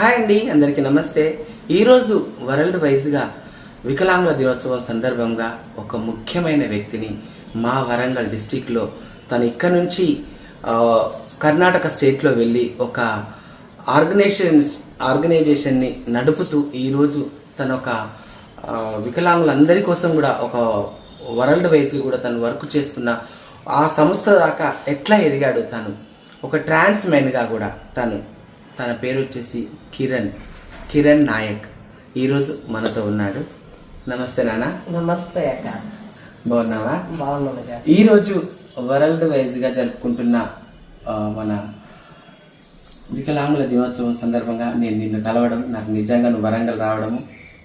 Hi అండి, అందరికీ నమస్తే. ఈరోజు వరల్డ్ వైజ్గా వికలాంగుల దినోత్సవం సందర్భంగా ఒక ముఖ్యమైన వ్యక్తిని మా వరంగల్ డిస్టిక్లో తను ఇక్కడ నుంచి కర్ణాటక స్టేట్లో వెళ్ళి ఒక ఆర్గనైజేషన్ని నడుపుతూ ఈరోజు తను ఒక వికలాంగులందరి కోసం కూడా ఒక వరల్డ్ వైజ్గా కూడా తను వర్క్ చేస్తున్న ఆ సంస్థ దాకా ఎట్లా ఎదిగాడు. తను ఒక ట్రాన్స్ మెన్గా కూడా తన పేరు వచ్చేసి కిరణ్ నాయక్ ఈరోజు మనతో ఉన్నాడు. నమస్తే నాన్న. నమస్తే అక్క. బాగున్నావా? బాగున్నాను. ఈరోజు వరల్డ్ వైజ్గా జరుపుకుంటున్న మన వికలాంగుల దినోత్సవం సందర్భంగా నేను నిన్ను కలవడం, నాకు నిజంగా నువ్వు వరంగల్ రావడము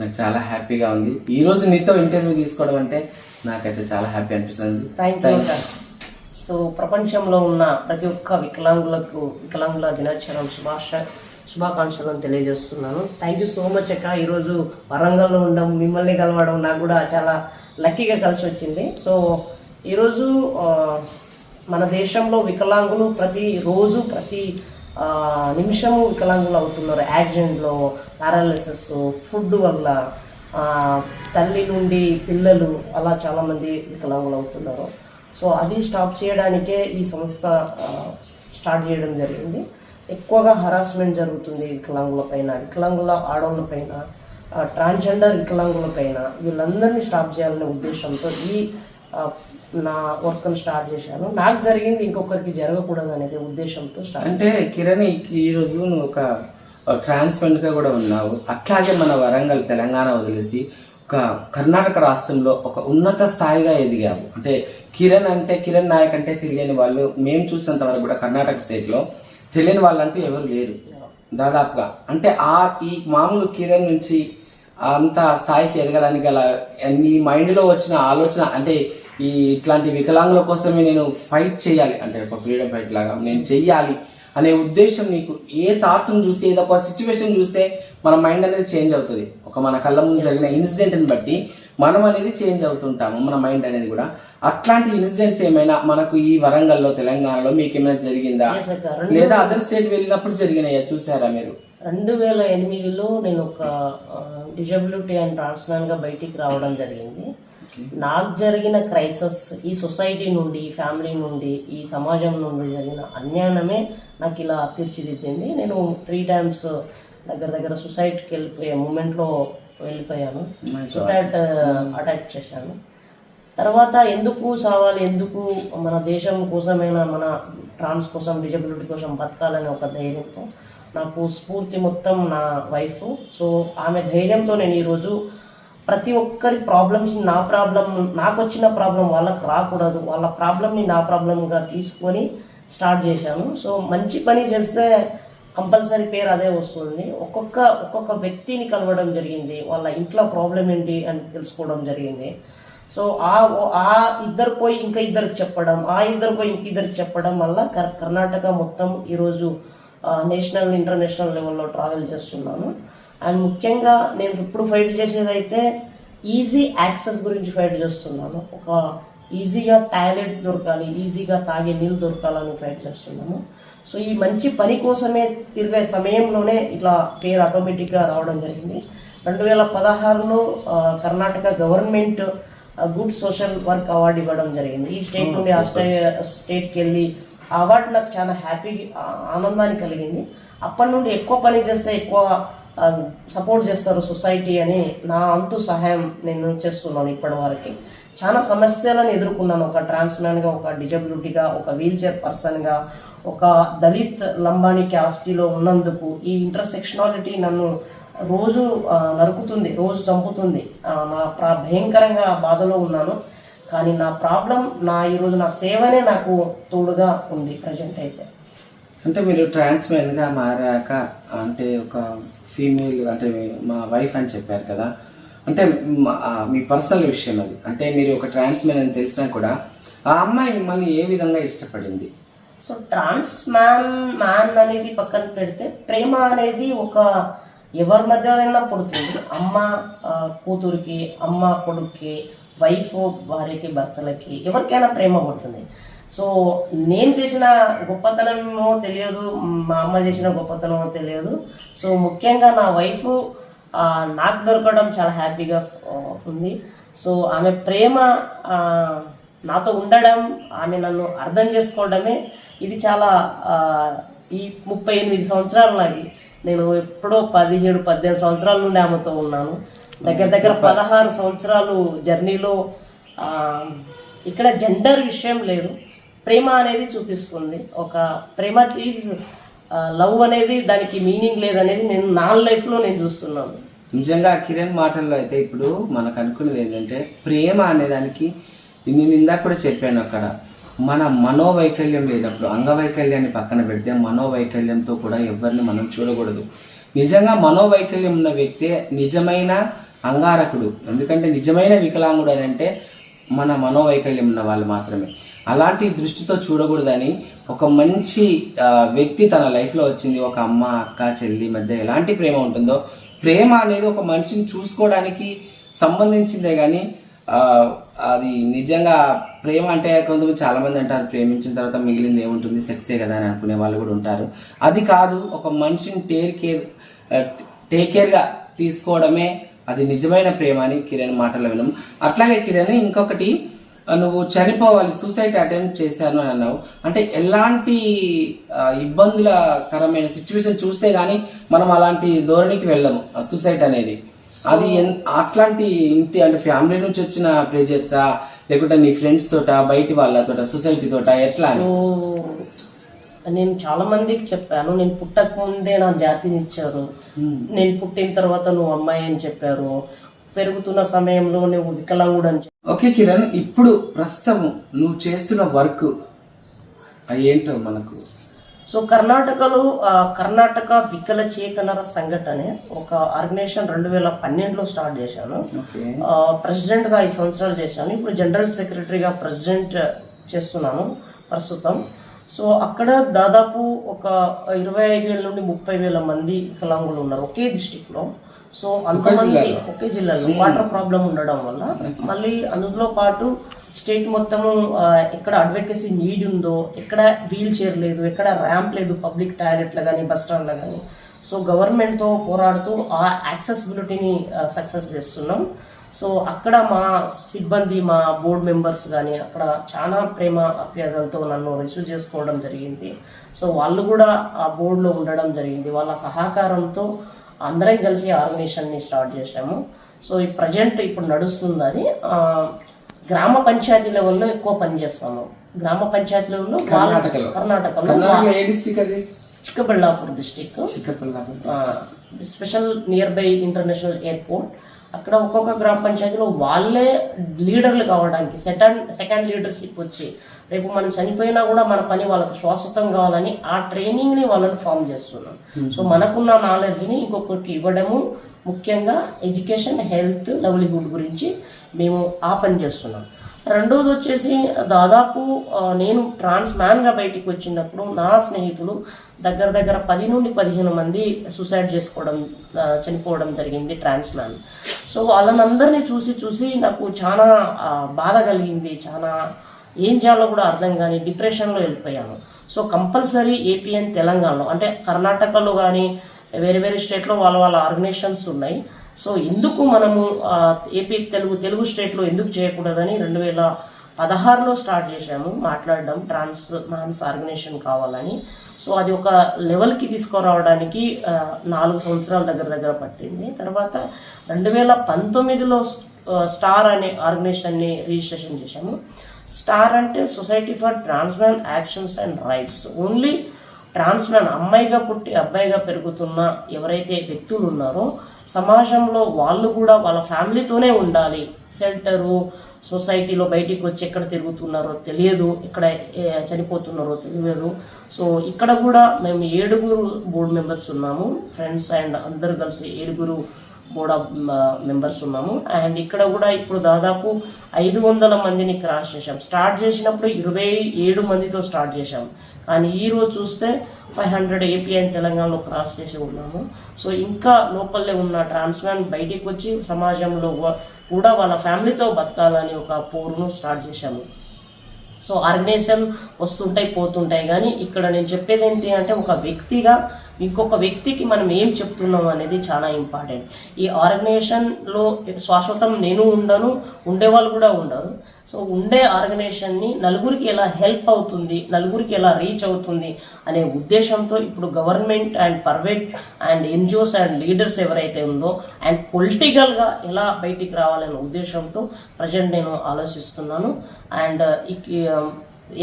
నాకు చాలా హ్యాపీగా ఉంది. ఈరోజు నీతో ఇంటర్వ్యూ తీసుకోవడం అంటే నాకైతే చాలా హ్యాపీ అనిపిస్తుంది. Thank you. సో ప్రపంచంలో ఉన్న ప్రతి ఒక్క వికలాంగుల దినోత్సవం శుభాకాంక్షలను తెలియజేస్తున్నాను. థ్యాంక్ యూ సో మచ్ అక్క. ఈరోజు వరంగల్లో ఉండడం, మిమ్మల్ని కలవడం నాకు కూడా చాలా లక్కీగా కలిసి వచ్చింది. సో ఈరోజు మన దేశంలో వికలాంగులు ప్రతి నిమిషము వికలాంగులు అవుతున్నారు. యాక్సిడెంట్లో, పారాలిసిస్, ఫుడ్ వల్ల, తల్లి నుండి పిల్లలు అలా చాలామంది వికలాంగులు అవుతున్నారు. సో అది స్టాప్ చేయడానికే ఈ సంస్థ స్టార్ట్ చేయడం జరిగింది. ఎక్కువగా హరాస్మెంట్ జరుగుతుంది వికలాంగుల ఆడవాళ్ళ పైన, ట్రాన్స్జెండర్ వికలాంగుల పైన. వీళ్ళందరినీ స్టాప్ చేయాలనే ఉద్దేశంతో నా వర్క్ని స్టార్ట్ చేశాను. నాకు జరిగింది ఇంకొకరికి జరగకూడదు అనేది ఉద్దేశంతో స్టార్ట్. అంటే కిరణ్, ఈరోజు నువ్వు ఒక ట్రాన్స్మెంట్గా కూడా ఉన్నావు. అట్లాగే మన వరంగల్ తెలంగాణ వదిలేసి ఒక కర్ణాటక రాష్ట్రంలో ఒక ఉన్నత స్థాయిగా ఎదిగావు. అంటే కిరణ్ నాయక్ అంటే తెలియని వాళ్ళు, మేము చూసినంత వరకు కూడా కర్ణాటక స్టేట్లో తెలియని వాళ్ళంటూ ఎవరు లేరు దాదాపుగా. అంటే ఈ మామూలు కిరణ్ నుంచి అంత స్థాయికి ఎదగడానికి గల నీ మైండ్లో వచ్చిన ఆలోచన అంటే ఇట్లాంటి వికలాంగుల కోసమే నేను ఫైట్ చేయాలి, అంటే ఒక ఫ్రీడమ్ ఫైట్ లాగా నేను చెయ్యాలి అనే ఉద్దేశం నీకు ఏ థాట్ను చూసి, ఏదో ఒక సిచ్యువేషన్ చూస్తే మన మైండ్ అనేది చేంజ్ అవుతుంది. మన కళ్ళ ముందు జరిగిన ఇన్సిడెంట్ని బట్టి మనం అనేది చేంజ్ అవుతుంటాము, మన మైండ్ అనేది కూడా. అట్లాంటి ఇన్సిడెంట్స్ ఏమైనా మనకు ఈ వరంగల్లో తెలంగాణలో మీకు ఏమైనా జరిగిందా, లేదా అదర్ స్టేట్ వెళ్ళినప్పుడు జరిగినాయా, చూసారా మీరు? 2008లో నేను ఒక డిజబిలిటీ అండ్ ట్రాన్స్మెన్గా బయటికి రావడం జరిగింది. నాకు జరిగిన క్రైసిస్ ఈ సొసైటీ నుండి, ఈ ఫ్యామిలీ నుండి, ఈ సమాజం నుండి జరిగిన అన్యాయమే నాకు ఇలా తీర్చిదిద్దింది. నేను 3 times దగ్గర సొసైటీకి వెళ్ళిపోయే మూమెంట్లో వెళ్ళిపోయాను. సూసైడ్ అటాక్ చేశాను. తర్వాత ఎందుకు సావాలి, ఎందుకు మన దేశం కోసమైనా, మన ట్రాన్స్ కోసం, డిజబిలిటీ కోసం బతకాలనే ఒక ధైర్యంతో, నాకు స్ఫూర్తి మొత్తం నా వైఫ్. సో ఆమె ధైర్యంతో నేను ఈరోజు ప్రతి ఒక్కరి ప్రాబ్లమ్స్, నాకు వచ్చిన ప్రాబ్లం వాళ్ళకి రాకూడదు, వాళ్ళ ప్రాబ్లమ్ని నా ప్రాబ్లంగా తీసుకొని స్టార్ట్ చేశాను. సో మంచి పని చేస్తే కంపల్సరీ పేరు అదే వస్తుంది. ఒక్కొక్క వ్యక్తిని కలవడం జరిగింది, వాళ్ళ ఇంట్లో ప్రాబ్లం ఏంటి అని తెలుసుకోవడం జరిగింది. సో ఆ ఇద్దరు పోయి ఇంకా ఇద్దరికి చెప్పడం, ఆ ఇద్దరు పోయి ఇంక ఇద్దరికి చెప్పడం వల్ల కర్ణాటక మొత్తం ఈరోజు నేషనల్, ఇంటర్నేషనల్ లెవెల్లో ట్రావెల్ చేస్తున్నాను. అండ్ ముఖ్యంగా నేను ఇప్పుడు ఫైట్ చేసేదైతే ఈజీ యాక్సెస్ గురించి ఫైట్ చేస్తున్నాను. ఒక ఈజీగా టాయిలెట్ దొరకాలి, ఈజీగా తాగే నీళ్ళు దొరకాలని ఫైట్ చేస్తున్నాను. సో ఈ మంచి పని కోసమే తిరిగే సమయంలోనే ఇట్లా పేరు ఆటోమేటిక్గా రావడం జరిగింది. 2016లో Karnataka government good social work award ఇవ్వడం జరిగింది. ఈ స్టేట్ నుండి ఆ స్టేట్కి వెళ్ళి ఆ అవార్డు నాకు చాలా ఆనందాన్ని కలిగింది. అప్పటి నుండి ఎక్కువ పని చేస్తే ఎక్కువ సపోర్ట్ చేస్తారు సొసైటీ అని నా అంతు సహాయం నేను చేస్తున్నాను. ఇప్పటి వరకు చాలా సమస్యలను ఎదుర్కొన్నాను. ఒక ట్రాన్స్మెన్గా, ఒక డిజబిలిటీగా, ఒక వీల్చైర్ పర్సన్గా, ఒక దళిత్ లంబానీ క్యాస్టీలో ఉన్నందుకు ఈ ఇంటర్సెక్షనాలిటీ నన్ను రోజు నరుకుతుంది, రోజు చంపుతుంది. నా భయంకరంగా బాధలో ఉన్నాను. కానీ నా ప్రాబ్లం, ఈరోజు నా సేవనే నాకు తోడుగా ఉంది ప్రజెంట్ అయితే. అంటే మీరు ట్రాన్స్మెన్గా మారాక, అంటే ఒక ఫీమేల్, అంటే మా వైఫ్ అని చెప్పారు కదా, అంటే మీ పర్సనల్ విషయం అది. అంటే మీరు ఒక ట్రాన్స్మెన్ అని తెలిసినా కూడా ఆ అమ్మాయి మిమ్మల్ని ఏ విధంగా ఇష్టపడింది? సో మ్యాన్ అనేది పక్కన పెడితే, ప్రేమ అనేది ఎవరి మధ్యనైనా పుడుతుంది. అమ్మ కూతురికి, అమ్మ కొడుక్కి, వైఫ్ భార్యకి, భర్తలకి, ఎవరికైనా ప్రేమ పుడుతుంది. సో నేను చేసిన గొప్పతనమో తెలియదు, మా అమ్మ చేసిన గొప్పతనమో తెలియదు. సో ముఖ్యంగా నా వైఫ్ నాకు దొరకడం చాలా హ్యాపీగా ఉంది. సో ఆమె ప్రేమ నాతో ఉండడం, ఆమె నన్ను అర్థం చేసుకోవడమే ఇది చాలా ఈ 38 సంవత్సరాలు నాకు, నేను ఎప్పుడో 17-18 సంవత్సరాల నుండి ఆమెతో ఉన్నాను. దగ్గర 16 సంవత్సరాలు జర్నీలో ఇక్కడ జెండర్ విషయం లేదు, ప్రేమ అనేది చూపిస్తుంది. ఒక ప్రేమ ఈజ్ లవ్ అనేది దానికి మీనింగ్ లేదనేది నేను నా లైఫ్లో నేను చూస్తున్నాను. నిజంగా కిరణ్ మాటల్లో అయితే ఇప్పుడు మనకు అనుకునేది ఏంటంటే ప్రేమ అనేదానికి నేను ఇందాక కూడా చెప్పాను, అక్కడ మన మనోవైకల్యం లేనప్పుడు అంగవైకల్యాన్ని పక్కన పెడితే మనోవైకల్యంతో కూడా ఎవరిని మనం చూడకూడదు. నిజంగా మనోవైకల్యం ఉన్న వ్యక్తే నిజమైన అంగారకుడు. ఎందుకంటే నిజమైన వికలాంగుడు అని అంటే మన మనోవైకల్యం ఉన్న వాళ్ళు మాత్రమే. అలాంటి దృష్టితో చూడకూడదని ఒక మంచి వ్యక్తి తన లైఫ్లో వచ్చింది. ఒక అమ్మ, అక్క, చెల్లి మధ్య ఎలాంటి ప్రేమ ఉంటుందో, ప్రేమ అనేది ఒక మనిషిని చూసుకోవడానికి సంబంధించిందే కానీ అది నిజంగా ప్రేమ అంటే కొంతమంది చాలామంది అంటారు ప్రేమించిన తర్వాత మిగిలింది ఏముంటుంది, సెక్సే కదా అని అనుకునే వాళ్ళు కూడా ఉంటారు. అది కాదు, ఒక మనిషిని టేక్ కేర్గా తీసుకోవడమే అది నిజమైన ప్రేమ అని కిరణ్ మాటల్లో విన్నాం. అట్లాగే కిరణ్ ఇంకొకటి, నువ్వు చనిపోవాలి, సూసైడ్ అటెంప్ట్ చేశాను అని అన్నావు. అంటే ఎలాంటి ఇబ్బందులకరమైన సిచ్యువేషన్ చూస్తే గానీ మనం అలాంటి ధోరణికి వెళ్ళము. సూసైడ్ అనేది అది అట్లాంటి ఇంటి అంటే ఫ్యామిలీ నుంచి వచ్చిన ప్రెజర్సా, లేకుంటే నీ ఫ్రెండ్స్ తోట, బయటి వాళ్ళతోట, సొసైటీ తోట, ఎట్లా? నేను చాలా మందికి చెప్పాను, నేను పుట్టక ముందే నా జాతిని ఇచ్చారు, నేను పుట్టిన తర్వాత నువ్వు అమ్మాయి అని చెప్పారు, పెరుగుతున్న సమయంలో నువ్వు వికలాంగుడు అని చెప్పారు. ఓకే కిరణ్, ఇప్పుడు ప్రస్తుతం నువ్వు చేస్తున్న వర్క్ ఏంటో మనకు? సో కర్ణాటకలో కర్ణాటక వికలచేతనర సంఘటన ఒక ఆర్గనైజేషన్ 2012లో స్టార్ట్ చేశాను. ప్రెసిడెంట్గా 5 సంవత్సరాలు చేశాను. ఇప్పుడు జనరల్ సెక్రటరీగా ప్రెసిడెంట్ చేస్తున్నాను ప్రస్తుతం. సో అక్కడ దాదాపు ఒక 25,000 నుండి 30,000 మంది వికలాంగులు ఉన్నారు ఒకే డిస్టిక్లో. సో అంతమంది ఒకే జిల్లాలో వాటర్ ప్రాబ్లం ఉండడం వల్ల మళ్ళీ అందులో పాటు స్టేట్ మొత్తము ఎక్కడ అడ్వకేసీ నీడ్ ఉందో, ఎక్కడ వీల్ చైర్ లేదు, ఎక్కడ ర్యాంప్ లేదు, పబ్లిక్ టాయిలెట్లు కానీ బస్ స్టాండ్లో కానీ. సో గవర్నమెంట్తో పోరాడుతూ ఆ యాక్సెసిబిలిటీని సక్సెస్ చేస్తున్నాం. సో అక్కడ మా సిబ్బంది, మా బోర్డు మెంబర్స్ కానీ అక్కడ చాలా ప్రేమ అప్యాదాలతో నన్ను రిసీవ్ చేసుకోవడం జరిగింది. సో వాళ్ళు కూడా ఆ బోర్డులో ఉండడం జరిగింది. వాళ్ళ సహకారంతో అందరం కలిసి ఆర్గనైజేషన్ని స్టార్ట్ చేశాము. సో ఈ ప్రజెంట్ ఇప్పుడు నడుస్తుంది అది. గ్రామ పంచాయతీ లెవెల్లో ఎక్కువ పనిచేస్తాము. గ్రామ పంచాయతీ లెవెల్లో కర్ణాటకలో Chikkaballapur district, special near by international airport. అక్కడ ఒక్కొక్క గ్రామ పంచాయతీలో వాళ్ళే లీడర్లు కావడానికి సెకండ్ లీడర్షిప్ వచ్చి రేపు మనం చనిపోయినా కూడా మన పని వాళ్ళకి శాశ్వతం కావాలని ఆ ట్రైనింగ్ని వాళ్ళని ఫామ్ చేస్తున్నాం. సో మనకున్న నాలెడ్జ్ని ఇంకొకరికి ఇవ్వడము, ముఖ్యంగా ఎడ్యుకేషన్, హెల్త్, లవ్లీహుడ్ గురించి మేము ఆ పని చేస్తున్నాం. రెండోది వచ్చేసి దాదాపు నేను ట్రాన్స్ మ్యాన్గా బయటికి వచ్చినప్పుడు నా స్నేహితులు దగ్గర 10 నుండి 15 మంది సూసైడ్ చేసుకోవడం, చనిపోవడం జరిగింది ట్రాన్స్ మ్యాన్. సో వాళ్ళనందరినీ చూసి నాకు చాలా బాధ కలిగింది. చాలా ఏం చేయాలో కూడా అర్థం కాని డిప్రెషన్లో వెళ్ళిపోయాను. సో కంపల్సరీ ఏపీ అండ్ తెలంగాణలో, అంటే కర్ణాటకలో కానీ వేరే స్టేట్లో వాళ్ళ ఆర్గనైజేషన్స్ ఉన్నాయి. సో ఎందుకు మనము ఏపీ తెలుగు స్టేట్లో ఎందుకు చేయకూడదని 2016లో స్టార్ట్ చేశాము మాట్లాడడం, ట్రాన్స్ మ్యాన్స్ ఆర్గనైజేషన్ కావాలని. సో అది ఒక లెవెల్కి తీసుకురావడానికి 4 సంవత్సరాల దగ్గర పట్టింది. తర్వాత 2019లో స్టార్ అనే ఆర్గనైజేషన్ని రిజిస్ట్రేషన్ చేశాము. స్టార్ అంటే society for trans man actions and rights. Only trans man, అమ్మాయిగా పుట్టి అబ్బాయిగా పెరుగుతున్న ఎవరైతే వ్యక్తులు ఉన్నారో సమాజంలో వాళ్ళు కూడా వాళ్ళ ఫ్యామిలీతోనే ఉండాలి. షెల్టరు, సొసైటీలో బయటికి వచ్చి ఎక్కడ తిరుగుతున్నారో తెలియదు, ఎక్కడ చనిపోతున్నారో తెలియదు. సో ఇక్కడ కూడా మేము 7 బోర్డు మెంబర్స్ ఉన్నాము, ఫ్రెండ్స్ అండ్ అందరు కలిసి 7 బోర్డ్ ఆఫ్ మెంబర్స్ ఉన్నాము. అండ్ ఇక్కడ కూడా ఇప్పుడు దాదాపు 500 మందిని క్రాస్ చేశాం. స్టార్ట్ చేసినప్పుడు 27 మందితో స్టార్ట్ చేశాం, కానీ ఈరోజు చూస్తే 500 ఏపీ అండ్ తెలంగాణలో క్రాస్ చేసి ఉన్నాము. సో ఇంకా లోకల్లో ఉన్న ట్రాన్స్ మ్యాన్ బయటికి వచ్చి సమాజంలో కూడా వాళ్ళ ఫ్యామిలీతో బతకాలని ఒక పోరును స్టార్ట్ చేశాము. సో ఆర్గనైజేషన్ వస్తుంటాయి పోతుంటాయి, కానీ ఇక్కడ నేను చెప్పేది ఏంటి అంటే ఒక వ్యక్తిగా ఇంకొక వ్యక్తికి మనం ఏం చెప్తున్నాం అనేది చాలా ఇంపార్టెంట్. ఈ ఆర్గనైజేషన్లో శాశ్వతం నేను ఉండను, ఉండేవాళ్ళు కూడా ఉండరు. సో ఉండే ఆర్గనైజేషన్ని నలుగురికి ఎలా హెల్ప్ అవుతుంది, నలుగురికి ఎలా రీచ్ అవుతుంది అనే ఉద్దేశంతో ఇప్పుడు government and private and NGOs and leaders ఎవరైతే ఉందో అండ్ పొలిటికల్గా ఎలా బయటికి రావాలనే ఉద్దేశంతో ప్రజెంట్ నేను ఆలోచిస్తున్నాను. అండ్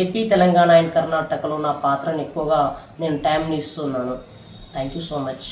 ఏపీ, తెలంగాణ అండ్ కర్ణాటకలో నా పాత్రను ఎక్కువగా నేను టైంని ఇస్తున్నాను. Thank you so much.